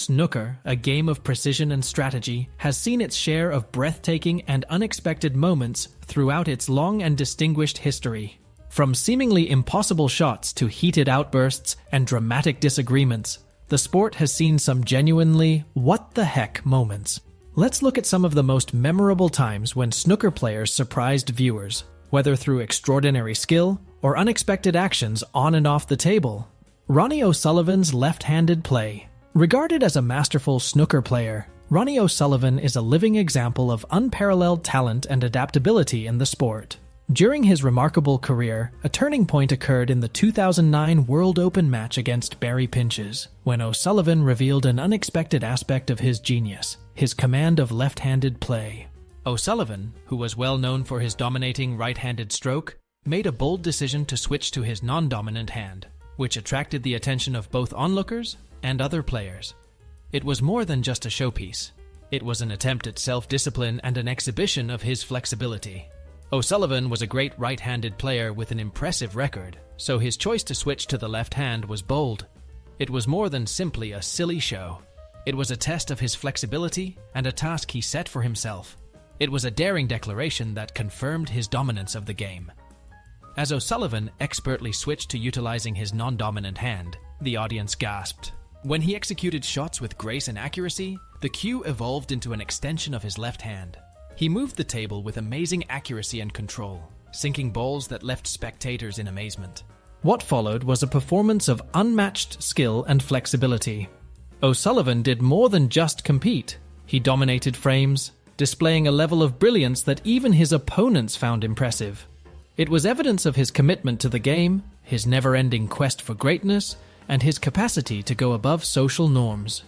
Snooker, a game of precision and strategy, has seen its share of breathtaking and unexpected moments throughout its long and distinguished history. From seemingly impossible shots to heated outbursts and dramatic disagreements, the sport has seen some genuinely what-the-heck moments. Let's look at some of the most memorable times when snooker players surprised viewers, whether through extraordinary skill or unexpected actions on and off the table. Ronnie OSullivan's left-handed play. Regarded as a masterful snooker player, Ronnie OSullivan is a living example of unparalleled talent and adaptability in the sport. During his remarkable career, a turning point occurred in the 2009 World Open match against Barry Pinches, when OSullivan revealed an unexpected aspect of his genius, his command of left-handed play. OSullivan, who was well known for his dominating right-handed stroke, made a bold decision to switch to his non-dominant hand, which attracted the attention of both onlookers and other players. It was more than just a showpiece. It was an attempt at self-discipline and an exhibition of his flexibility. OSullivan was a great right-handed player with an impressive record, so his choice to switch to the left hand was bold. It was more than simply a silly show. It was a test of his flexibility and a task he set for himself. It was a daring declaration that confirmed his dominance of the game. As OSullivan expertly switched to utilizing his non-dominant hand, the audience gasped. When he executed shots with grace and accuracy, the cue evolved into an extension of his left hand. He moved the table with amazing accuracy and control, sinking balls that left spectators in amazement. What followed was a performance of unmatched skill and flexibility. OSullivan did more than just compete. He dominated frames, displaying a level of brilliance that even his opponents found impressive. It was evidence of his commitment to the game, his never-ending quest for greatness, and his capacity to go above social norms.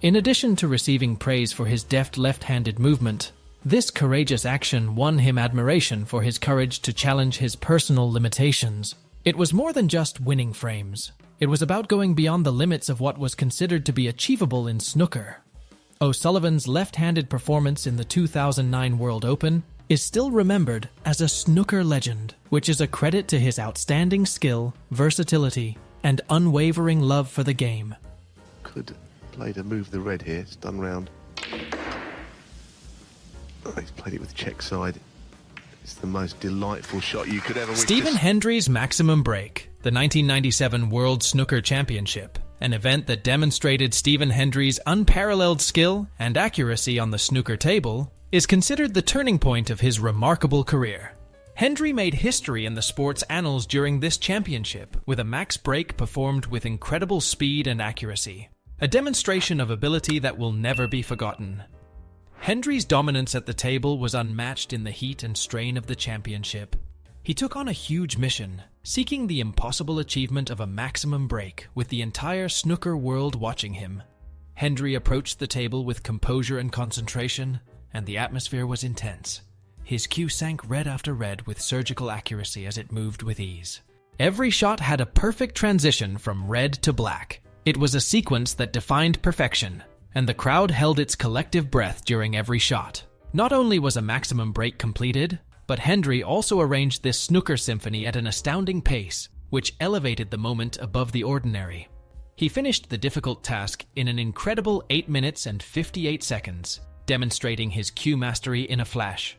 In addition to receiving praise for his deft left-handed movement, this courageous action won him admiration for his courage to challenge his personal limitations. It was more than just winning frames. It was about going beyond the limits of what was considered to be achievable in snooker. OSullivan's left-handed performance in the 2009 World Open is still remembered as a snooker legend, which is a credit to his outstanding skill, versatility, and unwavering love for the game. Could play to move the red here. It's done round. Oh, he's played it with check side. It's the most delightful shot you could ever witness. Stephen Hendry's Maximum Break, the 1997 World Snooker Championship, an event that demonstrated Stephen Hendry's unparalleled skill and accuracy on the snooker table, is considered the turning point of his remarkable career. Hendry made history in the sport's annals during this championship with a max break performed with incredible speed and accuracy, a demonstration of ability that will never be forgotten. Hendry's dominance at the table was unmatched in the heat and strain of the championship. He took on a huge mission, seeking the impossible achievement of a maximum break with the entire snooker world watching him. Hendry approached the table with composure and concentration, and the atmosphere was intense. His cue sank red after red with surgical accuracy as it moved with ease. Every shot had a perfect transition from red to black. It was a sequence that defined perfection, and the crowd held its collective breath during every shot. Not only was a maximum break completed, but Hendry also arranged this snooker symphony at an astounding pace, which elevated the moment above the ordinary. He finished the difficult task in an incredible 8 minutes and 58 seconds, demonstrating his cue mastery in a flash.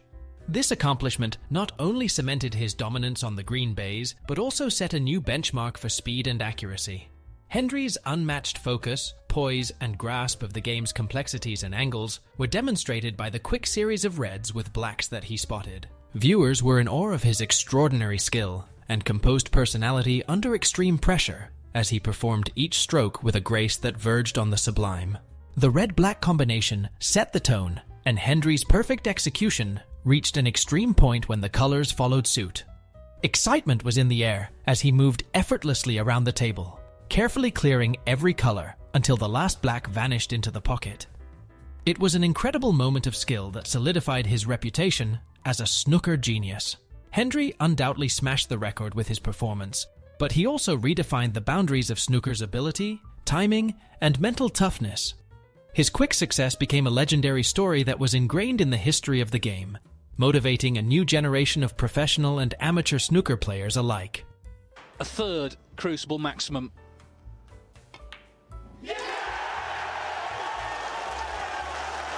This accomplishment not only cemented his dominance on the green bays, but also set a new benchmark for speed and accuracy. Hendry's unmatched focus, poise, and grasp of the game's complexities and angles were demonstrated by the quick series of reds with blacks that he spotted. Viewers were in awe of his extraordinary skill and composed personality under extreme pressure as he performed each stroke with a grace that verged on the sublime. The red-black combination set the tone, and Hendry's perfect execution reached an extreme point when the colors followed suit. Excitement was in the air as he moved effortlessly around the table, carefully clearing every color until the last black vanished into the pocket. It was an incredible moment of skill that solidified his reputation as a snooker genius. Hendry undoubtedly smashed the record with his performance, but he also redefined the boundaries of snooker's ability, timing, and mental toughness. His quick success became a legendary story that was ingrained in the history of the game, motivating a new generation of professional and amateur snooker players alike. A third Crucible Maximum.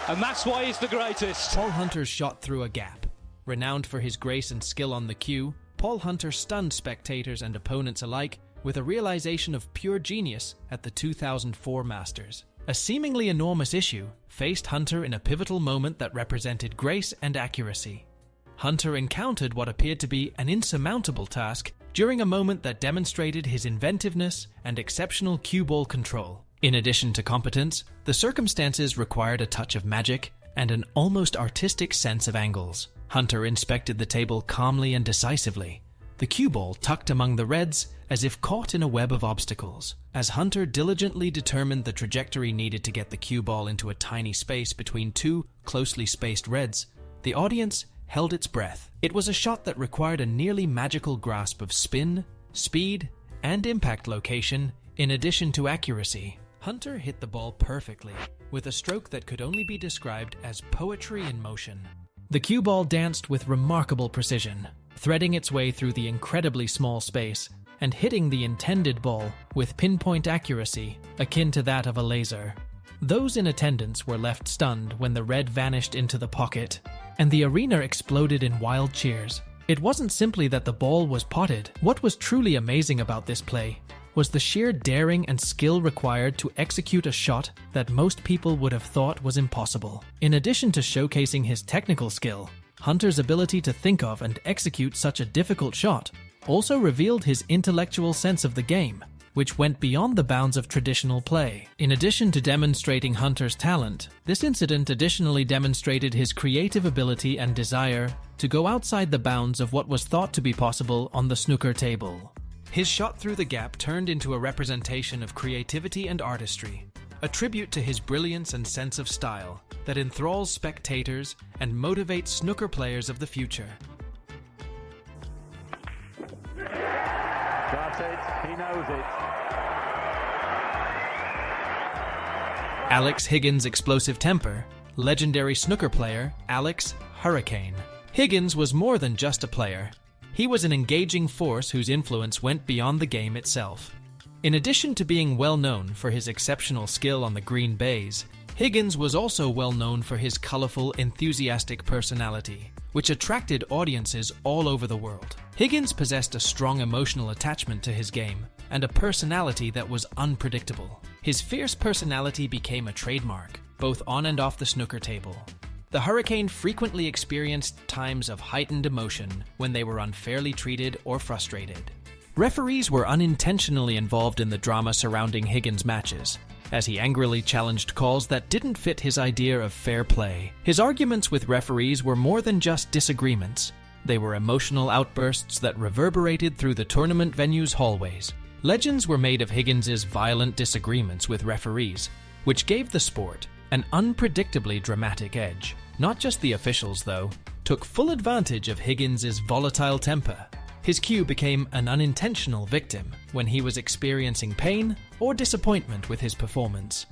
And that's why he's the greatest. Paul Hunter shot through a gap. Renowned for his grace and skill on the cue, Paul Hunter stunned spectators and opponents alike with a realization of pure genius at the 2004 Masters. A seemingly enormous issue faced Hunter in a pivotal moment that represented grace and accuracy. Hunter encountered what appeared to be an insurmountable task during a moment that demonstrated his inventiveness and exceptional cue ball control. In addition to competence, the circumstances required a touch of magic and an almost artistic sense of angles. Hunter inspected the table calmly and decisively, the cue ball tucked among the reds as if caught in a web of obstacles. As Hunter diligently determined the trajectory needed to get the cue ball into a tiny space between two closely spaced reds, the audience held its breath. It was a shot that required a nearly magical grasp of spin, speed, and impact location, in addition to accuracy. Hunter hit the ball perfectly, with a stroke that could only be described as poetry in motion. The cue ball danced with remarkable precision, threading its way through the incredibly small space and hitting the intended ball with pinpoint accuracy akin to that of a laser. Those in attendance were left stunned when the red vanished into the pocket, and the arena exploded in wild cheers. It wasn't simply that the ball was potted. What was truly amazing about this play was the sheer daring and skill required to execute a shot that most people would have thought was impossible. In addition to showcasing his technical skill, Hunter's ability to think of and execute such a difficult shot also revealed his intellectual sense of the game, which went beyond the bounds of traditional play. In addition to demonstrating Hunter's talent, this incident additionally demonstrated his creative ability and desire to go outside the bounds of what was thought to be possible on the snooker table. His shot through the gap turned into a representation of creativity and artistry, a tribute to his brilliance and sense of style that enthralls spectators and motivates snooker players of the future. That's it. He knows it. Alex Higgins' explosive temper, legendary snooker player Alex Hurricane. Higgins was more than just a player. He was an engaging force whose influence went beyond the game itself. In addition to being well known for his exceptional skill on the green bays, Higgins was also well known for his colorful, enthusiastic personality, which attracted audiences all over the world. Higgins possessed a strong emotional attachment to his game and a personality that was unpredictable. His fierce personality became a trademark, both on and off the snooker table. The Hurricane frequently experienced times of heightened emotion when they were unfairly treated or frustrated. Referees were unintentionally involved in the drama surrounding Higgins' matches, as he angrily challenged calls that didn't fit his idea of fair play. His arguments with referees were more than just disagreements. They were emotional outbursts that reverberated through the tournament venue's hallways. Legends were made of Higgins' violent disagreements with referees, which gave the sport an unpredictably dramatic edge. Not just the officials, though, took full advantage of Higgins' volatile temper. His cue became an unintentional victim when he was experiencing pain or disappointment with his performance.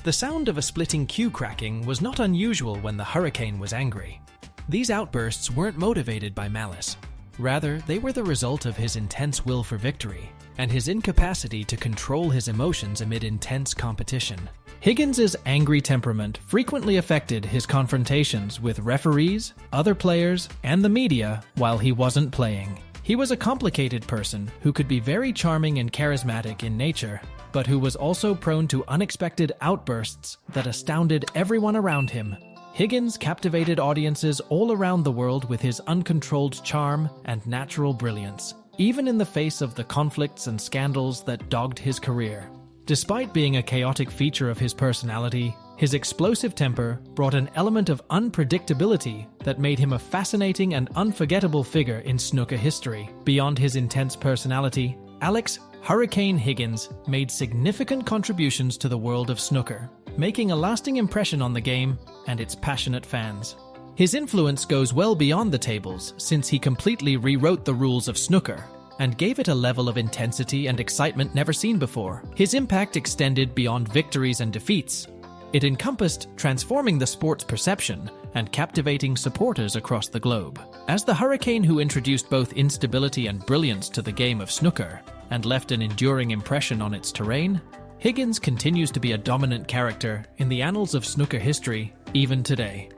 The sound of a splitting cue cracking was not unusual when the Hurricane was angry. These outbursts weren't motivated by malice. Rather, they were the result of his intense will for victory and his incapacity to control his emotions amid intense competition. Higgins' angry temperament frequently affected his confrontations with referees, other players, and the media while he wasn't playing. He was a complicated person who could be very charming and charismatic in nature, but who was also prone to unexpected outbursts that astounded everyone around him. Higgins captivated audiences all around the world with his uncontrolled charm and natural brilliance, even in the face of the conflicts and scandals that dogged his career. Despite being a chaotic feature of his personality, his explosive temper brought an element of unpredictability that made him a fascinating and unforgettable figure in snooker history. Beyond his intense personality, Alex Hurricane Higgins made significant contributions to the world of snooker, making a lasting impression on the game and its passionate fans. His influence goes well beyond the tables, since he completely rewrote the rules of snooker and gave it a level of intensity and excitement never seen before. His impact extended beyond victories and defeats. It encompassed transforming the sport's perception and captivating supporters across the globe. As the Hurricane who introduced both instability and brilliance to the game of snooker and left an enduring impression on its terrain, Higgins continues to be a dominant character in the annals of snooker history even today.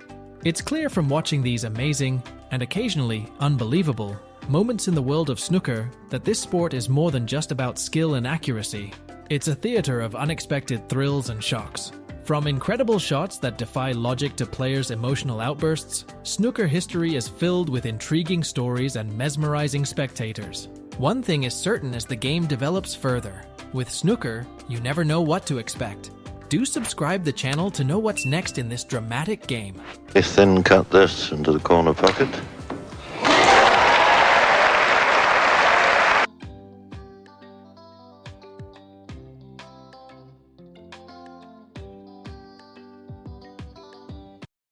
It's clear from watching these amazing, and occasionally unbelievable, moments in the world of snooker that this sport is more than just about skill and accuracy. It's a theater of unexpected thrills and shocks. From incredible shots that defy logic to players' emotional outbursts, snooker history is filled with intriguing stories and mesmerizing spectators. One thing is certain as the game develops further. With snooker, you never know what to expect. Do subscribe the channel to know what's next in this dramatic game. If then cut this into the corner pocket.